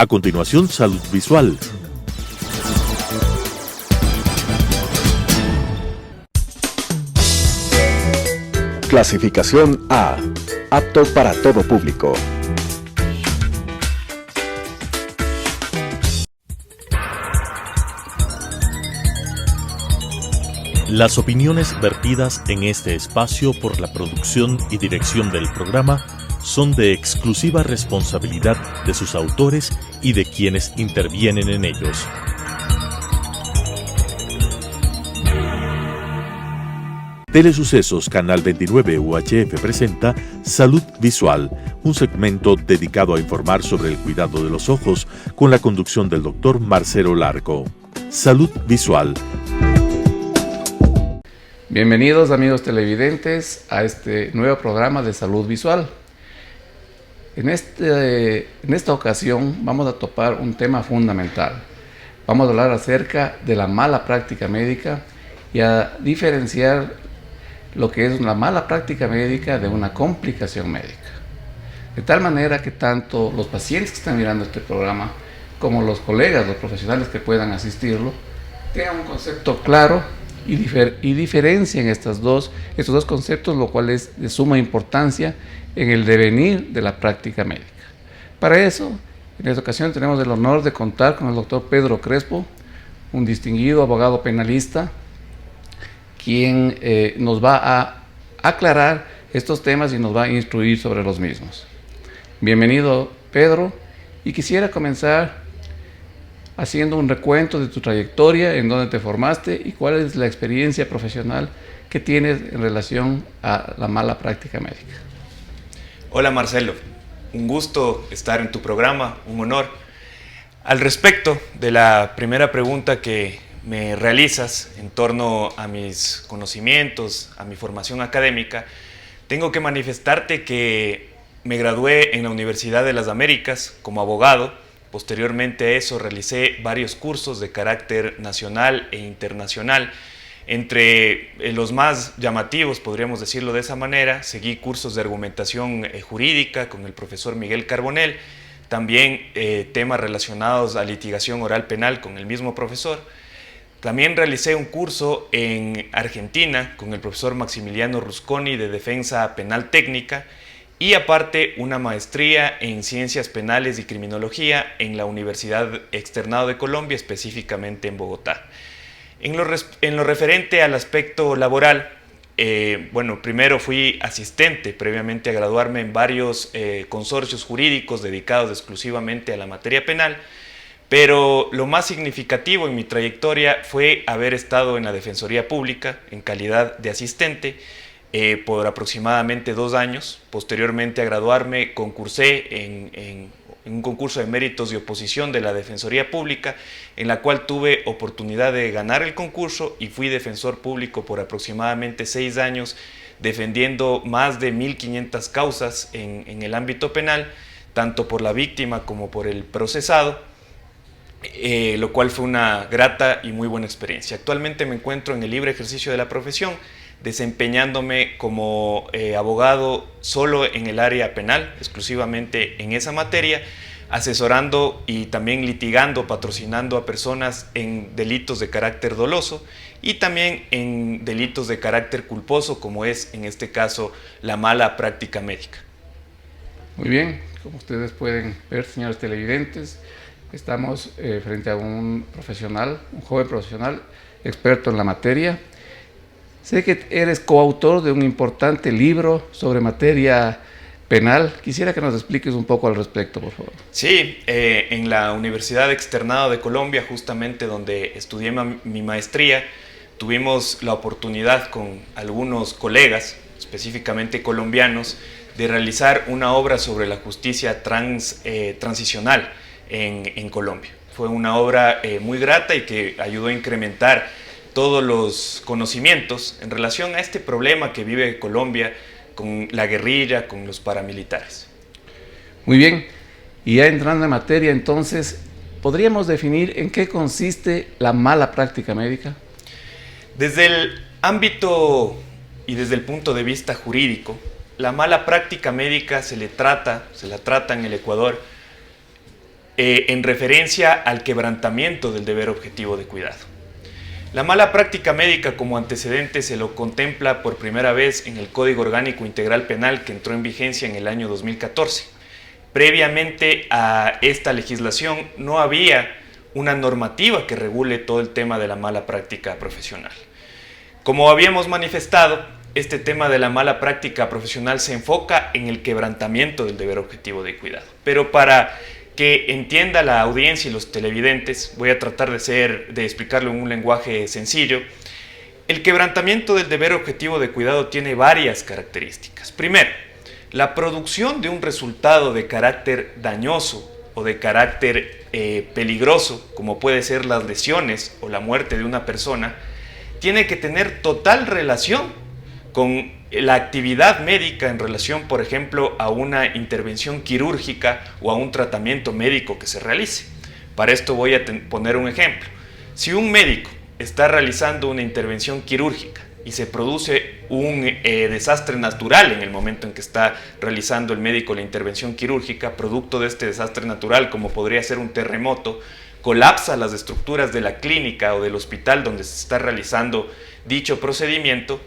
A continuación, Salud Visual. Clasificación A. Apto para todo público. Las opiniones vertidas en este espacio por la producción y dirección del programa son de exclusiva responsabilidad de sus autores y de quienes intervienen en ellos. Telesucesos Canal 29 UHF presenta Salud Visual, un segmento dedicado a informar sobre el cuidado de los ojos con la conducción del doctor Marcelo Larco. Salud Visual. Bienvenidos amigos televidentes a este nuevo programa de Salud Visual. En esta ocasión vamos a topar un tema fundamental. Vamos a hablar acerca de la mala práctica médica y a diferenciar lo que es una mala práctica médica de una complicación médica. De tal manera que tanto los pacientes que están mirando este programa como los colegas, los profesionales que puedan asistirlo, tengan un concepto claro y diferencien estos dos conceptos, lo cual es de suma importancia en el devenir de la práctica médica. Para eso, en esta ocasión tenemos el honor de contar con el doctor Pedro Crespo, un distinguido abogado penalista, quien nos va a aclarar estos temas y nos va a instruir sobre los mismos. Bienvenido, Pedro, y quisiera comenzar haciendo un recuento de tu trayectoria, en dónde te formaste y cuál es la experiencia profesional que tienes en relación a la mala práctica médica. Hola Marcelo, un gusto estar en tu programa, un honor. Al respecto de la primera pregunta que me realizas en torno a mis conocimientos, a mi formación académica, tengo que manifestarte que me gradué en la Universidad de las Américas como abogado. Posteriormente a eso realicé varios cursos de carácter nacional e internacional. Entre los más llamativos, podríamos decirlo de esa manera, seguí cursos de argumentación jurídica con el profesor Miguel Carbonell, también temas relacionados a litigación oral penal con el mismo profesor. También realicé un curso en Argentina con el profesor Maximiliano Rusconi de Defensa Penal Técnica y aparte una maestría en Ciencias Penales y Criminología en la Universidad Externado de Colombia, específicamente en Bogotá. En lo referente al aspecto laboral, primero fui asistente previamente a graduarme en varios consorcios jurídicos dedicados exclusivamente a la materia penal, pero lo más significativo en mi trayectoria fue haber estado en la Defensoría Pública en calidad de asistente por aproximadamente 2 años. Posteriormente a graduarme concursé en un concurso de méritos y oposición de la Defensoría Pública, en la cual tuve oportunidad de ganar el concurso y fui defensor público por aproximadamente 6 años, defendiendo más de 1.500 causas en el ámbito penal, tanto por la víctima como por el procesado, lo cual fue una grata y muy buena experiencia. Actualmente me encuentro en el libre ejercicio de la profesión, desempeñándome como abogado solo en el área penal, exclusivamente en esa materia, asesorando y también litigando, patrocinando a personas en delitos de carácter doloso y también en delitos de carácter culposo, como es en este caso la mala práctica médica. Muy bien, como ustedes pueden ver, señores televidentes, estamos frente a un profesional, un joven profesional, experto en la materia. Sé que eres coautor de un importante libro sobre materia penal. Quisiera que nos expliques un poco al respecto, por favor. Sí, en la Universidad Externado de Colombia, justamente donde estudié mi maestría, tuvimos la oportunidad con algunos colegas, específicamente colombianos, de realizar una obra sobre la justicia transicional en Colombia. Fue una obra muy grata y que ayudó a incrementar todos los conocimientos en relación a este problema que vive Colombia con la guerrilla, con los paramilitares. Muy bien, y ya entrando en materia, entonces, ¿podríamos definir en qué consiste la mala práctica médica? Desde el ámbito y desde el punto de vista jurídico, la mala práctica médica se la trata en el Ecuador en referencia al quebrantamiento del deber objetivo de cuidado. La mala práctica médica como antecedente se lo contempla por primera vez en el Código Orgánico Integral Penal, que entró en vigencia en el año 2014. Previamente a esta legislación no había una normativa que regule todo el tema de la mala práctica profesional. Como habíamos manifestado, este tema de la mala práctica profesional se enfoca en el quebrantamiento del deber objetivo de cuidado. Pero para que entienda la audiencia y los televidentes, voy a tratar de explicarlo en un lenguaje sencillo. El quebrantamiento del deber objetivo de cuidado tiene varias características. Primero, la producción de un resultado de carácter dañoso o de carácter peligroso, como puede ser las lesiones o la muerte de una persona, tiene que tener total relación con la actividad médica en relación, por ejemplo, a una intervención quirúrgica o a un tratamiento médico que se realice. Para esto voy a poner un ejemplo. Si un médico está realizando una intervención quirúrgica y se produce un desastre natural en el momento en que está realizando el médico la intervención quirúrgica, producto de este desastre natural, como podría ser un terremoto, colapsa las estructuras de la clínica o del hospital donde se está realizando dicho procedimiento,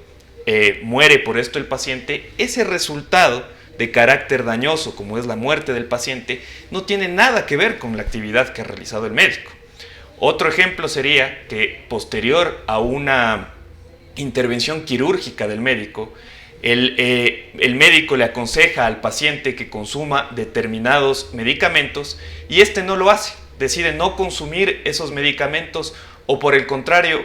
muere por esto el paciente, ese resultado de carácter dañoso, como es la muerte del paciente, no tiene nada que ver con la actividad que ha realizado el médico. Otro ejemplo sería que posterior a una intervención quirúrgica del médico, el médico le aconseja al paciente que consuma determinados medicamentos y este no lo hace, decide no consumir esos medicamentos o por el contrario,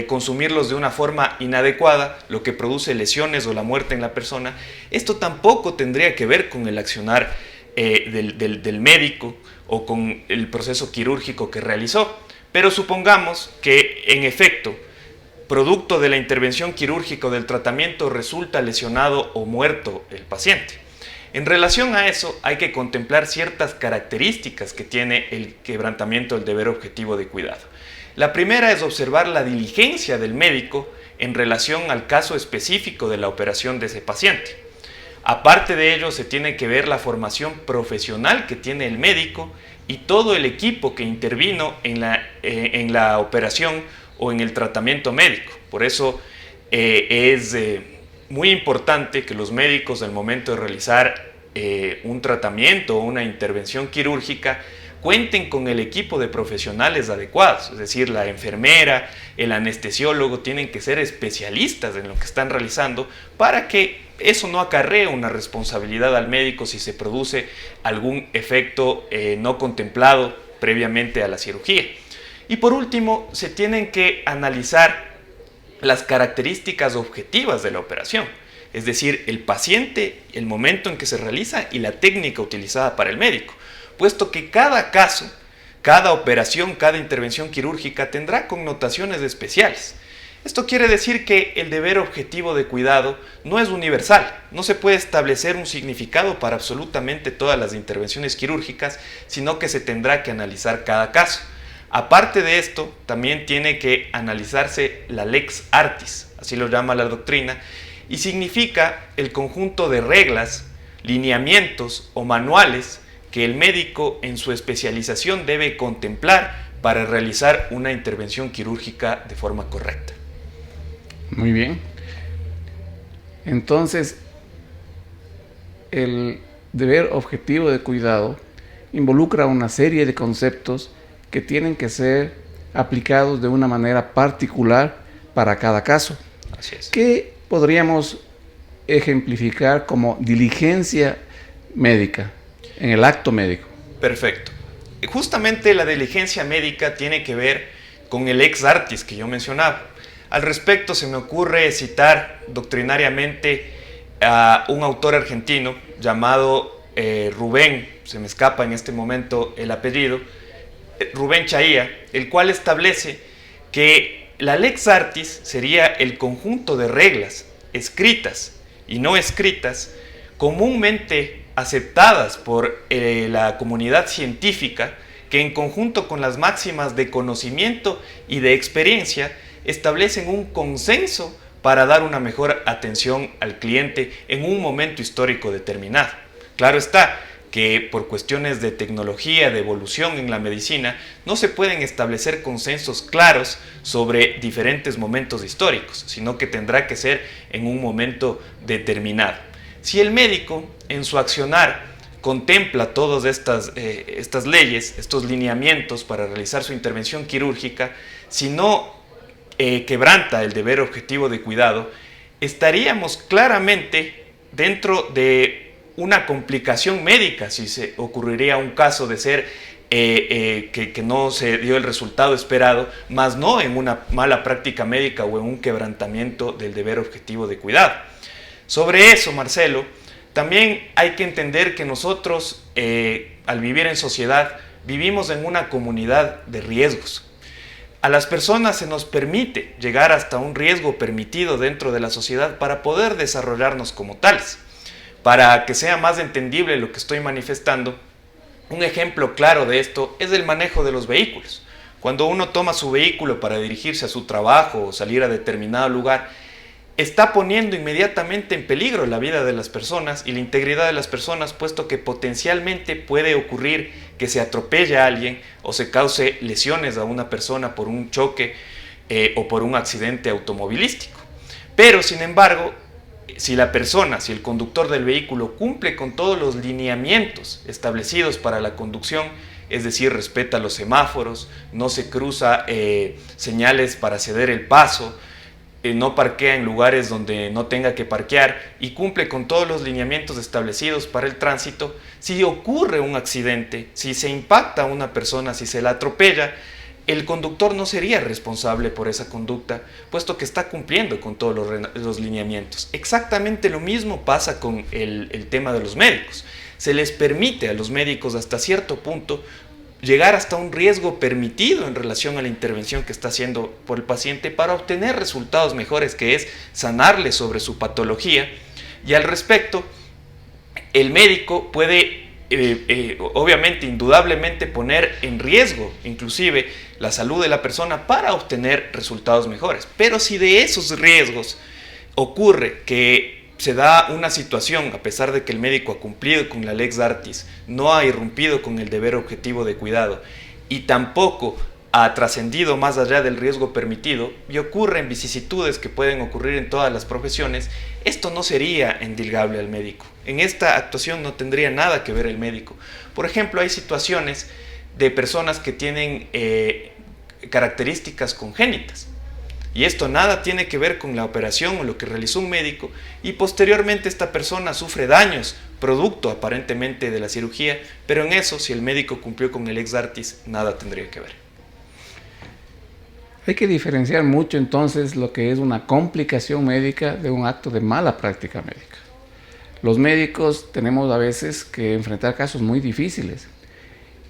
consumirlos de una forma inadecuada, lo que produce lesiones o la muerte en la persona. Esto tampoco tendría que ver con el accionar del médico o con el proceso quirúrgico que realizó. Pero supongamos que, en efecto, producto de la intervención quirúrgica o del tratamiento resulta lesionado o muerto el paciente. En relación a eso, hay que contemplar ciertas características que tiene el quebrantamiento del deber objetivo de cuidado. La primera es observar la diligencia del médico en relación al caso específico de la operación de ese paciente. Aparte de ello, se tiene que ver la formación profesional que tiene el médico y todo el equipo que intervino en la operación o en el tratamiento médico. Por eso es muy importante que los médicos, al momento de realizar un tratamiento o una intervención quirúrgica, cuenten con el equipo de profesionales adecuados, es decir, la enfermera, el anestesiólogo tienen que ser especialistas en lo que están realizando para que eso no acarree una responsabilidad al médico si se produce algún efecto no contemplado previamente a la cirugía. Y por último, se tienen que analizar las características objetivas de la operación, es decir, el paciente, el momento en que se realiza y la técnica utilizada para el médico, puesto que cada caso, cada operación, cada intervención quirúrgica tendrá connotaciones especiales. Esto quiere decir que el deber objetivo de cuidado no es universal, no se puede establecer un significado para absolutamente todas las intervenciones quirúrgicas, sino que se tendrá que analizar cada caso. Aparte de esto, también tiene que analizarse la lex artis, así lo llama la doctrina, y significa el conjunto de reglas, lineamientos o manuales que el médico en su especialización debe contemplar para realizar una intervención quirúrgica de forma correcta. Muy bien. Entonces, el deber objetivo de cuidado involucra una serie de conceptos que tienen que ser aplicados de una manera particular para cada caso. Así es. ¿Qué podríamos ejemplificar como diligencia médica en el acto médico? Perfecto. Justamente la diligencia médica tiene que ver con el ex artis que yo mencionaba. Al respecto se me ocurre citar doctrinariamente a un autor argentino llamado Rubén, se me escapa en este momento el apellido, Rubén Chaía, el cual establece que la lex artis sería el conjunto de reglas escritas y no escritas comúnmente aceptadas por la comunidad científica que en conjunto con las máximas de conocimiento y de experiencia establecen un consenso para dar una mejor atención al cliente en un momento histórico determinado. Claro está, que por cuestiones de tecnología, de evolución en la medicina, no se pueden establecer consensos claros sobre diferentes momentos históricos, sino que tendrá que ser en un momento determinado. Si el médico en su accionar contempla todas estas leyes, estos lineamientos para realizar su intervención quirúrgica, si no quebranta el deber objetivo de cuidado, estaríamos claramente dentro de una complicación médica si se ocurriría un caso de ser que no se dio el resultado esperado, más no en una mala práctica médica o en un quebrantamiento del deber objetivo de cuidado. Sobre eso, Marcelo, también hay que entender que nosotros, al vivir en sociedad, vivimos en una comunidad de riesgos. A las personas se nos permite llegar hasta un riesgo permitido dentro de la sociedad para poder desarrollarnos como tales. Para que sea más entendible lo que estoy manifestando, un ejemplo claro de esto es el manejo de los vehículos. Cuando uno toma su vehículo para dirigirse a su trabajo o salir a determinado lugar, está poniendo inmediatamente en peligro la vida de las personas y la integridad de las personas, puesto que potencialmente puede ocurrir que se atropelle a alguien o se cause lesiones a una persona por un choque o por un accidente automovilístico. Pero, sin embargo, si el conductor del vehículo cumple con todos los lineamientos establecidos para la conducción, es decir, respeta los semáforos, no se cruza señales para ceder el paso, no parquea en lugares donde no tenga que parquear y cumple con todos los lineamientos establecidos para el tránsito, si ocurre un accidente, si se impacta a una persona, si se la atropella, el conductor no sería responsable por esa conducta, puesto que está cumpliendo con todos los lineamientos. Exactamente lo mismo pasa con el tema de los médicos. Se les permite a los médicos hasta cierto punto llegar hasta un riesgo permitido en relación a la intervención que está haciendo por el paciente para obtener resultados mejores, que es sanarle sobre su patología. Y al respecto, el médico puede, obviamente, indudablemente poner en riesgo, inclusive, la salud de la persona para obtener resultados mejores. Pero si de esos riesgos ocurre que se da una situación, a pesar de que el médico ha cumplido con la lex artis, no ha irrumpido con el deber objetivo de cuidado y tampoco ha trascendido más allá del riesgo permitido y ocurren vicisitudes que pueden ocurrir en todas las profesiones, esto no sería endilgable al médico. En esta actuación no tendría nada que ver el médico. Por ejemplo, hay situaciones de personas que tienen características congénitas. Y esto nada tiene que ver con la operación o lo que realizó un médico y posteriormente esta persona sufre daños producto aparentemente de la cirugía, pero en eso, si el médico cumplió con el ex artis, nada tendría que ver. Hay que diferenciar mucho entonces lo que es una complicación médica de un acto de mala práctica médica. Los médicos tenemos a veces que enfrentar casos muy difíciles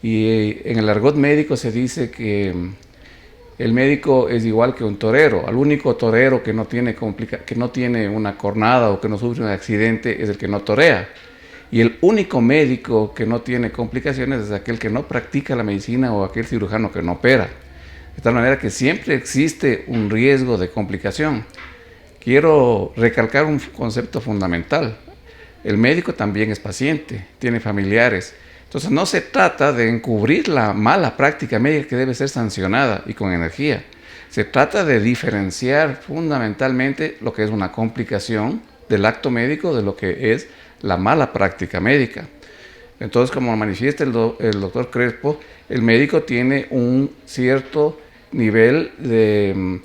y en el argot médico se dice que el médico es igual que un torero. Al único torero que no tiene una cornada o que no sufre un accidente es el que no torea. Y el único médico que no tiene complicaciones es aquel que no practica la medicina o aquel cirujano que no opera. De tal manera que siempre existe un riesgo de complicación. Quiero recalcar un concepto fundamental. El médico también es paciente, tiene familiares. Entonces no se trata de encubrir la mala práctica médica que debe ser sancionada y con energía. Se trata de diferenciar fundamentalmente lo que es una complicación del acto médico de lo que es la mala práctica médica. Entonces, como manifiesta el doctor Crespo, el médico tiene un cierto nivel de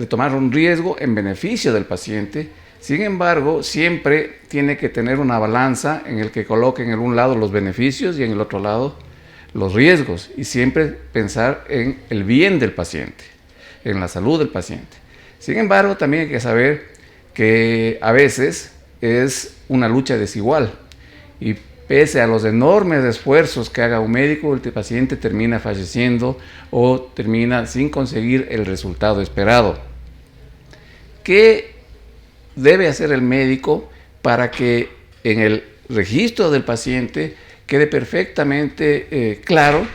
tomar un riesgo en beneficio del paciente. Sin embargo, siempre tiene que tener una balanza en el que coloque en un lado los beneficios y en el otro lado los riesgos, y siempre pensar en el bien del paciente, en la salud del paciente. Sin embargo, también hay que saber que a veces es una lucha desigual y pese a los enormes esfuerzos que haga un médico, el paciente termina falleciendo o termina sin conseguir el resultado esperado. ¿Qué debe hacer el médico para que en el registro del paciente quede perfectamente claro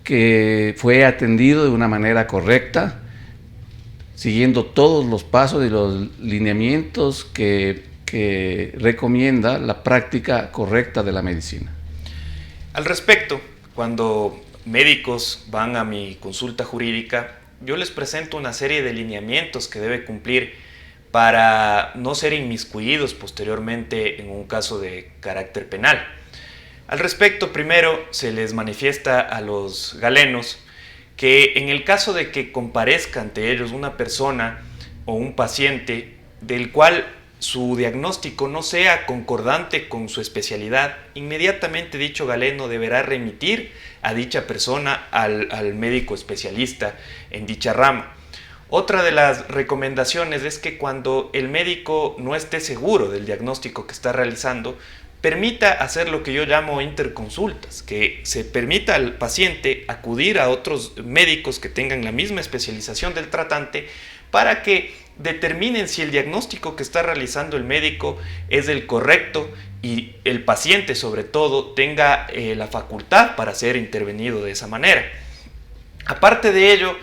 que fue atendido de una manera correcta, siguiendo todos los pasos y los lineamientos que que recomienda la práctica correcta de la medicina. Al respecto, cuando médicos van a mi consulta jurídica, yo les presento una serie de lineamientos que debe cumplir para no ser inmiscuidos posteriormente en un caso de carácter penal. Al respecto, primero se les manifiesta a los galenos que en el caso de que comparezca ante ellos una persona o un paciente del cual su diagnóstico no sea concordante con su especialidad, inmediatamente dicho galeno deberá remitir a dicha persona al médico especialista en dicha rama. Otra de las recomendaciones es que cuando el médico no esté seguro del diagnóstico que está realizando, permita hacer lo que yo llamo interconsultas, que se permita al paciente acudir a otros médicos que tengan la misma especialización del tratante para que determinen si el diagnóstico que está realizando el médico es el correcto y el paciente sobre todo tenga la facultad para ser intervenido de esa manera. Aparte de ello,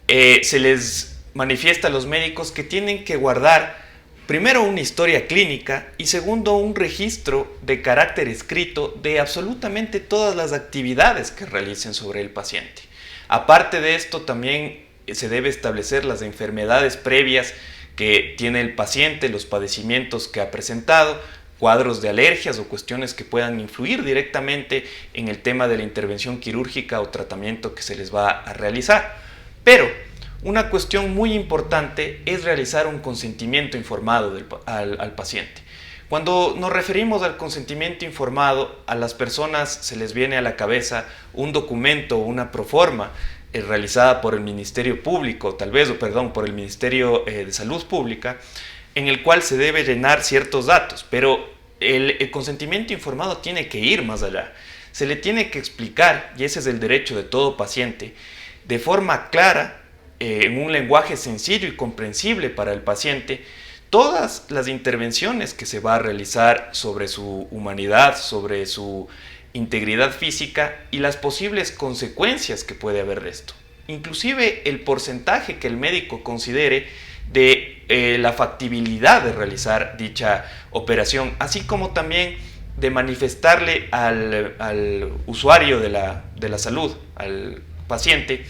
se les manifiesta a los médicos que tienen que guardar primero una historia clínica y segundo un registro de carácter escrito de absolutamente todas las actividades que realicen sobre el paciente. Aparte de esto, también se debe establecer las enfermedades previas que tiene el paciente, los padecimientos que ha presentado, cuadros de alergias o cuestiones que puedan influir directamente en el tema de la intervención quirúrgica o tratamiento que se les va a realizar. Pero una cuestión muy importante es realizar un consentimiento informado al paciente. Cuando nos referimos al consentimiento informado, a las personas se les viene a la cabeza un documento o una proforma realizada por el Ministerio Público, por el Ministerio de Salud Pública, en el cual se debe llenar ciertos datos, pero el consentimiento informado tiene que ir más allá. Se le tiene que explicar, y ese es el derecho de todo paciente, de forma clara, en un lenguaje sencillo y comprensible para el paciente, todas las intervenciones que se va a realizar sobre su humanidad, sobre su integridad física y las posibles consecuencias que puede haber de esto. Inclusive el porcentaje que el médico considere de la factibilidad de realizar dicha operación, así como también de manifestarle al usuario de la salud, al paciente,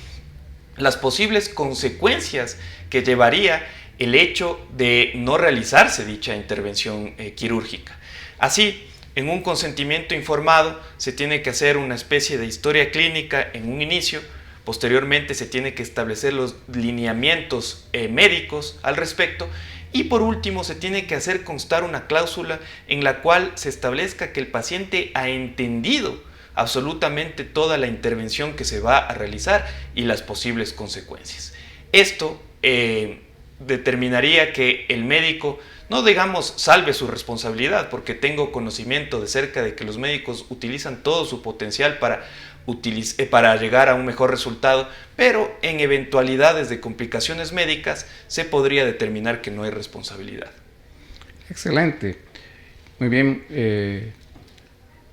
las posibles consecuencias que llevaría el hecho de no realizarse dicha intervención quirúrgica. Así, en un consentimiento informado se tiene que hacer una especie de historia clínica en un inicio, posteriormente se tiene que establecer los lineamientos médicos al respecto y por último se tiene que hacer constar una cláusula en la cual se establezca que el paciente ha entendido absolutamente toda la intervención que se va a realizar y las posibles consecuencias. Esto determinaría que el médico no digamos salve su responsabilidad, porque tengo conocimiento de cerca de que los médicos utilizan todo su potencial para llegar a un mejor resultado, pero en eventualidades de complicaciones médicas se podría determinar que no hay responsabilidad. Excelente. Muy bien.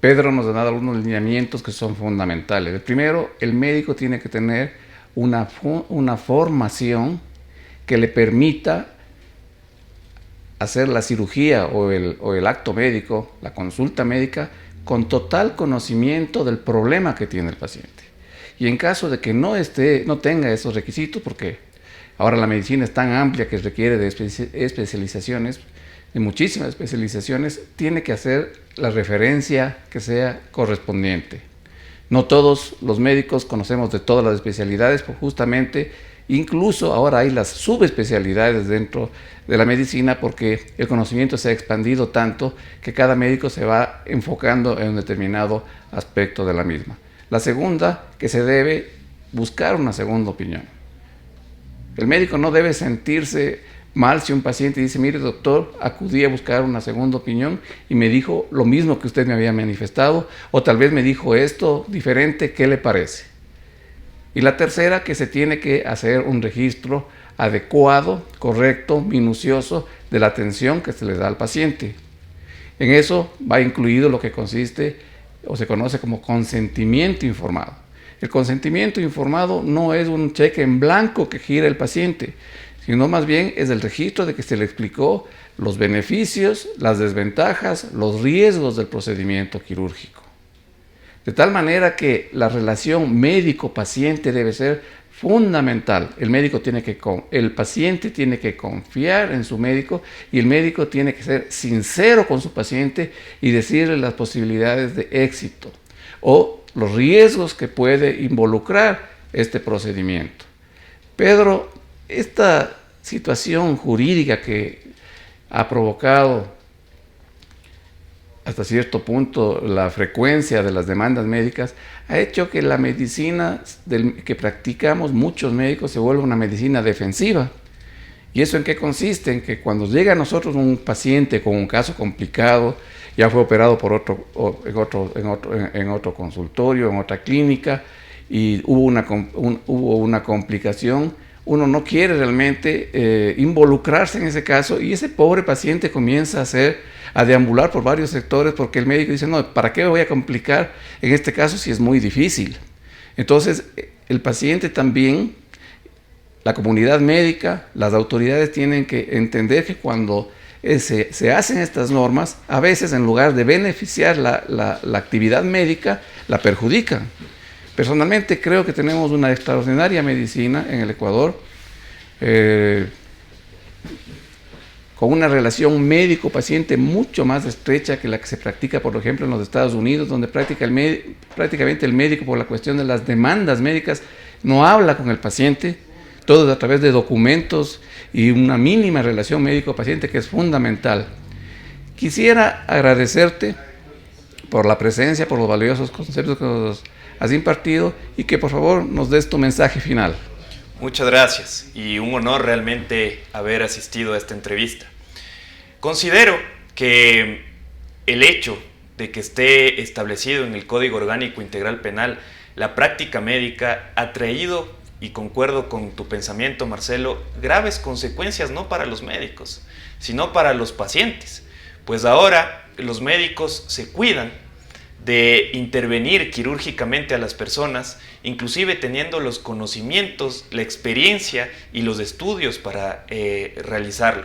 Pedro nos ha dado algunos lineamientos que son fundamentales. El primero, el médico tiene que tener una formación que le permita hacer la cirugía o el acto médico, la consulta médica, con total conocimiento del problema que tiene el paciente. Y en caso de que no tenga esos requisitos, porque ahora la medicina es tan amplia que requiere de especializaciones, de muchísimas especializaciones, tiene que hacer la referencia que sea correspondiente. No todos los médicos conocemos de todas las especialidades, pues justamente incluso ahora hay las subespecialidades dentro de la medicina porque el conocimiento se ha expandido tanto que cada médico se va enfocando en un determinado aspecto de la misma. La segunda, que se debe buscar una segunda opinión. El médico no debe sentirse mal si un paciente dice, mire doctor, acudí a buscar una segunda opinión y me dijo lo mismo que usted me había manifestado o tal vez me dijo esto diferente, ¿qué le parece? Y la tercera, que se tiene que hacer un registro adecuado, correcto, minucioso de la atención que se le da al paciente. En eso va incluido lo que consiste o se conoce como consentimiento informado. El consentimiento informado no es un cheque en blanco que gira el paciente, sino más bien es el registro de que se le explicó los beneficios, las desventajas, los riesgos del procedimiento quirúrgico. De tal manera que la relación médico-paciente debe ser fundamental. El paciente tiene que confiar en su médico y el médico tiene que ser sincero con su paciente y decirle las posibilidades de éxito o los riesgos que puede involucrar este procedimiento. Pedro, esta situación jurídica que ha provocado hasta cierto punto la frecuencia de las demandas médicas ha hecho que la medicina que practicamos muchos médicos se vuelva una medicina defensiva. ¿Y eso en qué consiste? En que cuando llega a nosotros un paciente con un caso complicado, ya fue operado en otro consultorio, en otra clínica, y hubo una complicación, uno no quiere realmente involucrarse en ese caso y ese pobre paciente comienza a deambular por varios sectores porque el médico dice, no, ¿para qué me voy a complicar en este caso si es muy difícil? Entonces, el paciente también, la comunidad médica, las autoridades tienen que entender que cuando se hacen estas normas, a veces en lugar de beneficiar la actividad médica, la perjudican. Personalmente creo que tenemos una extraordinaria medicina en el Ecuador, con una relación médico-paciente mucho más estrecha que la que se practica, por ejemplo, en los Estados Unidos, donde prácticamente el médico, por la cuestión de las demandas médicas, no habla con el paciente, todo a través de documentos y una mínima relación médico-paciente que es fundamental. Quisiera agradecerte por la presencia, por los valiosos conceptos que nos has impartido y que por favor nos des tu mensaje final. Muchas gracias y un honor realmente haber asistido a esta entrevista. Considero que el hecho de que esté establecido en el Código Orgánico Integral Penal la práctica médica ha traído, y concuerdo con tu pensamiento, Marcelo, graves consecuencias no para los médicos, sino para los pacientes, pues ahora los médicos se cuidan de intervenir quirúrgicamente a las personas, inclusive teniendo los conocimientos, la experiencia y los estudios para realizarlo.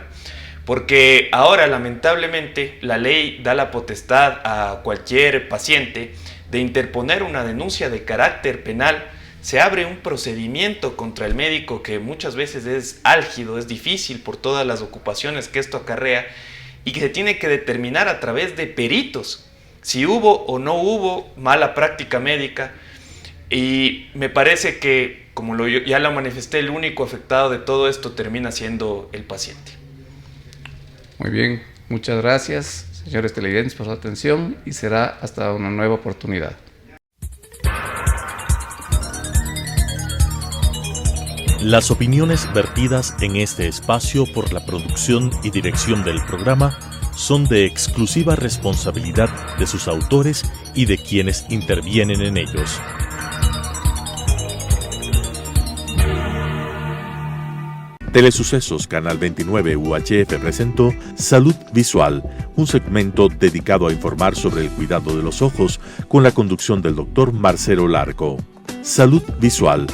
Porque ahora, lamentablemente, la ley da la potestad a cualquier paciente de interponer una denuncia de carácter penal. Se abre un procedimiento contra el médico que muchas veces es álgido, es difícil por todas las ocupaciones que esto acarrea y que se tiene que determinar a través de peritos si hubo o no hubo mala práctica médica, y me parece que, como ya lo manifesté, el único afectado de todo esto termina siendo el paciente. Muy bien, muchas gracias, señores televidentes, por su atención y será hasta una nueva oportunidad. Las opiniones vertidas en este espacio por la producción y dirección del programa son de exclusiva responsabilidad de sus autores y de quienes intervienen en ellos. Telesucesos Canal 29 UHF presentó Salud Visual, un segmento dedicado a informar sobre el cuidado de los ojos con la conducción del Dr. Marcelo Larco. Salud Visual,